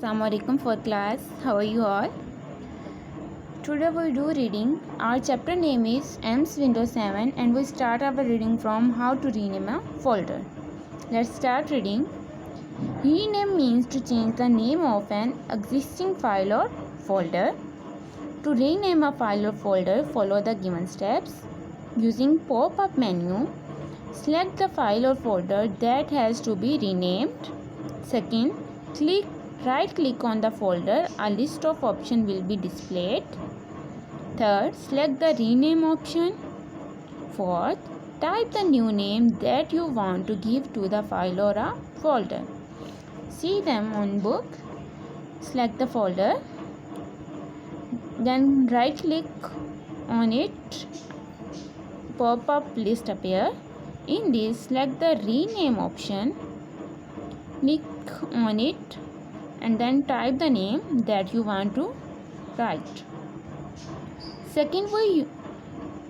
Assalamualaikum for class. How are you all? Today we do reading. Our chapter name is AMS Windows 7 and we start our reading from how to rename a folder. Let's start reading. Rename means to change the name of an existing file or folder. To rename a file or folder, follow the given steps. Using pop-up menu, select the file or folder that has to be renamed. Second, right click on the folder. A list of options will be displayed. Third, select the rename option. Fourth, type the new name that you want to give to the file or a folder. See them on book. Select the folder. Then right click on it. Pop-up list appear. In this, select the rename option. Click on it and then type the name that you want to write. Second, we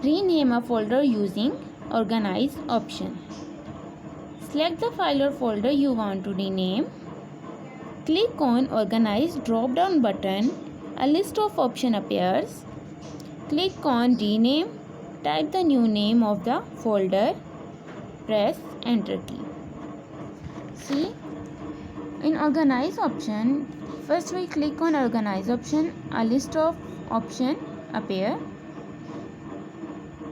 rename a folder using organize option. Select the file or folder you want to rename. Click on organize drop down button. A list of options appears. Click on rename. Type the new name of the folder. Press enter key. See, in organize option, first we click on organize option. A list of options appear.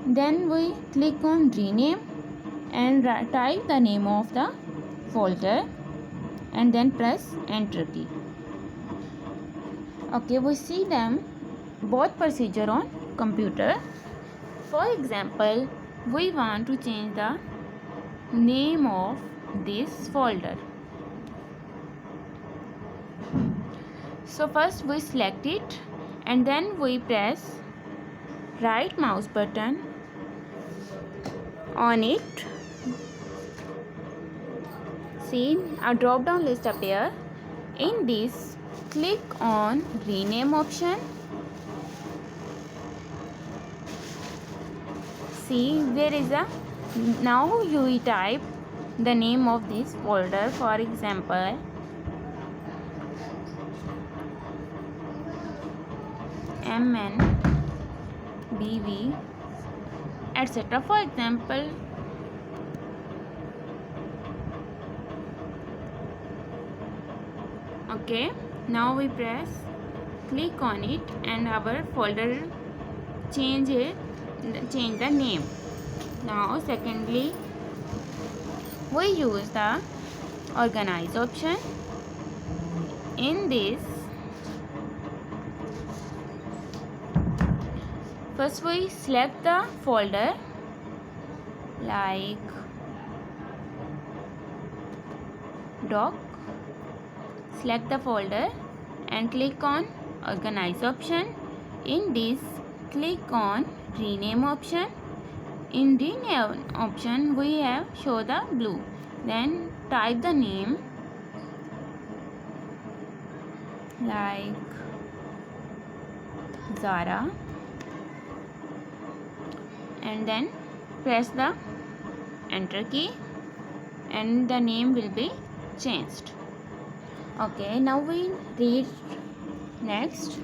Then we click on rename and type the name of the folder and then press enter key. Okay, we see them both procedure on computer. For example, we want to change the name of this folder. So first we select it and then we press right mouse button on it. See, a drop down list appear. In this, click on rename option. See, there is a, now you type the name of this folder. For example, MNBV, etc. For example, okay, now we press click on it and our folder change the name. Now secondly, we use the organize option. In this, first we select the folder like doc. Select the folder and click on organize option. In this, click on rename option. In rename option, we have show the blue. Then type the name like Zara and then press the enter key and the name will be changed. Okay, now we read next.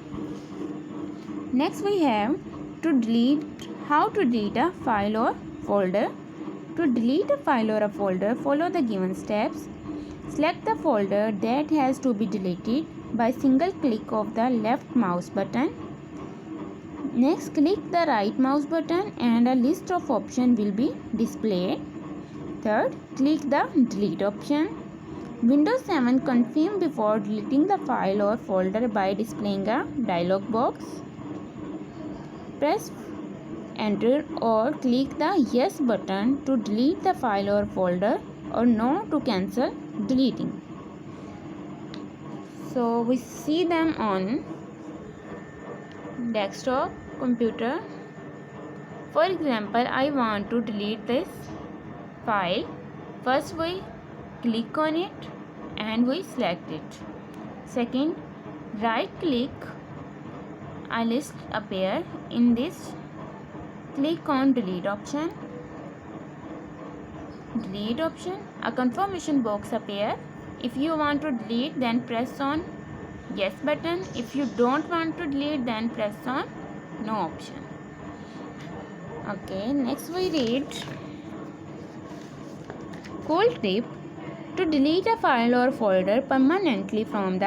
Next we have to delete. How to delete a file or folder. To delete a file or a folder, follow the given steps. Select the folder that has to be deleted by single click of the left mouse button. Next, click the right mouse button and a list of options will be displayed. Third, click the delete option. Windows 7 confirm before deleting the file or folder by displaying a dialog box. Press enter or click the yes button to delete the file or folder or no to cancel deleting. So we see them on desktop computer. For example, I want to delete this file. First we click on it and we select it. Second, right click, a list appear. In this, click on delete option. A confirmation box appear. If you want to delete, then press on yes button. If you don't want to delete, then press on no option. Okay, next we read cool tip. To delete a file or folder permanently from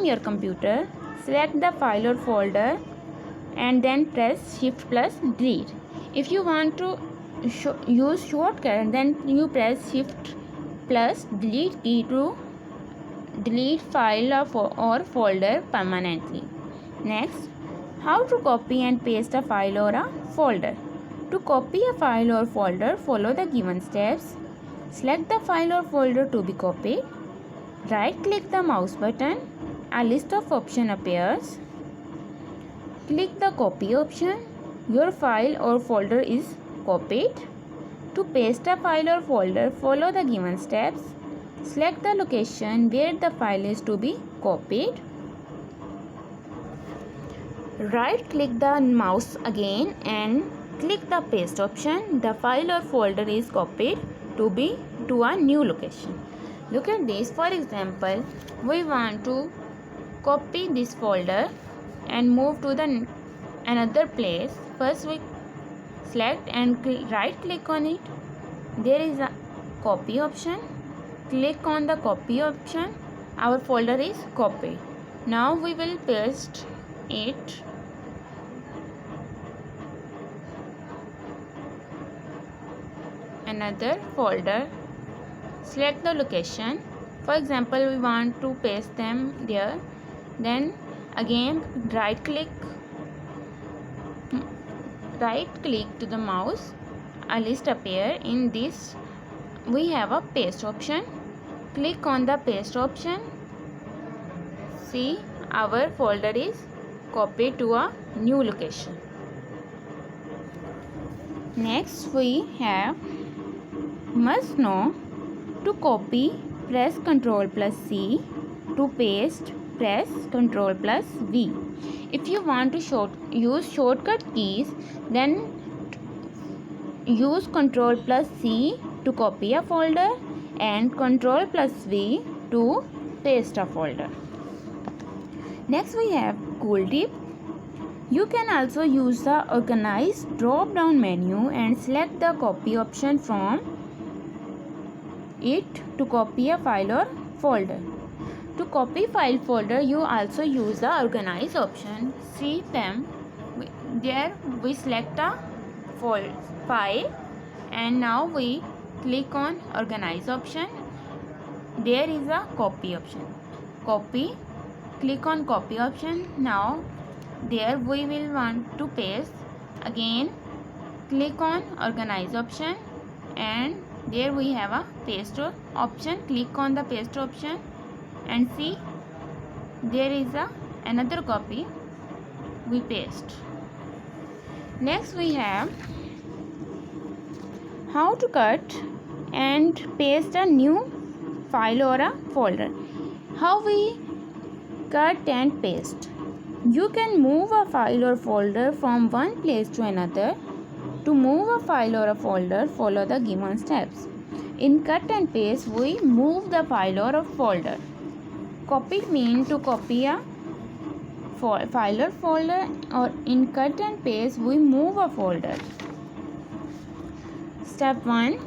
your computer, select the file or folder and then press Shift plus delete. If you want to use shortcut, then you press Shift plus delete key to delete file or folder permanently. Next, how to copy and paste a file or a folder. To copy a file or folder, follow the given steps. Select the file or folder to be copied. Right click the mouse button. A list of options appears. Click the copy option. Your file or folder is copied. To paste a file or folder, follow the given steps. Select the location where the file is to be copied. Right click the mouse again and click the paste option. The file or folder is copied to a new location. Look at this. For example, we want to copy this folder and move to the another place. First we select and right click on it. There is a copy option. Click on the copy option. Our folder is copied. Now we will paste it. Another folder. Select the location. For example, we want to paste them there. Then again right click to the mouse. A list appear. In this we have a paste option. Click on the paste option. See, our folder is copied to a new location. Next we have must know. To copy, press Ctrl plus C. To paste, press Ctrl plus V. If you want to use shortcut keys, then use Ctrl plus C to copy a folder and Ctrl plus V to paste a folder. Next we have cool tip. You can also use the organize drop down menu and select the copy option from it to copy a file or folder. To copy file folder, you also use the organize option. See them. There we select a file and now we click on organize option. There is a copy option. Copy. Click on copy option. Now there we will want to paste. Again click on organize option and there we have a paste option. Click on the paste option and see there is another copy. We paste. Next we have how to cut and paste a new file or a folder. How we cut and paste. You can move a file or folder from one place to another. To move a file or a folder, follow the given steps. In cut and paste, we move the file or a folder. Copy means to copy a file or folder, or in cut and paste, we move a folder. Step 1.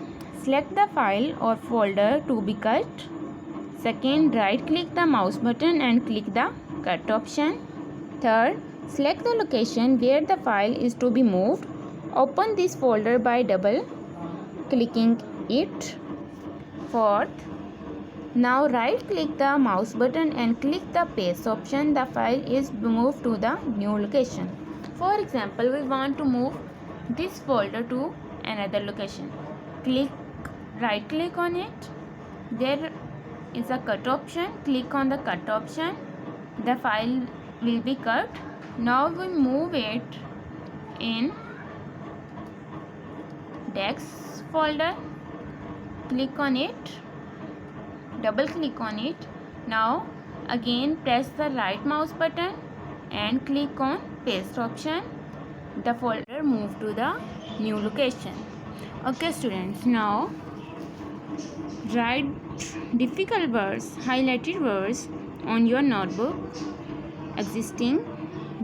Select the file or folder to be cut. Second, right click the mouse button and click the cut option. Third, select the location where the file is to be moved. Open this folder by double clicking it. Fourth, now right click the mouse button and click the paste option. The file is moved to the new location. For example, we want to move this folder to another location. Right click on it. There is a cut option. Click on the cut option. The file will be cut. Now we move it in text folder. Click on it, double click on it. Now again press the right mouse button and click on paste option. The folder move to the new location. Okay students, now write difficult words, highlighted words on your notebook: existing,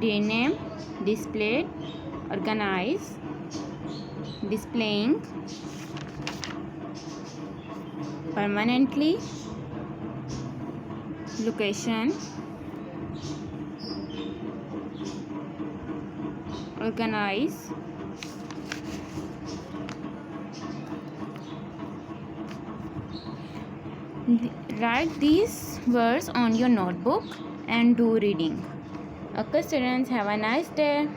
rename, displayed, organize, displaying, permanently, location, organize, write these words on your notebook and do reading. Okay students, have a nice day.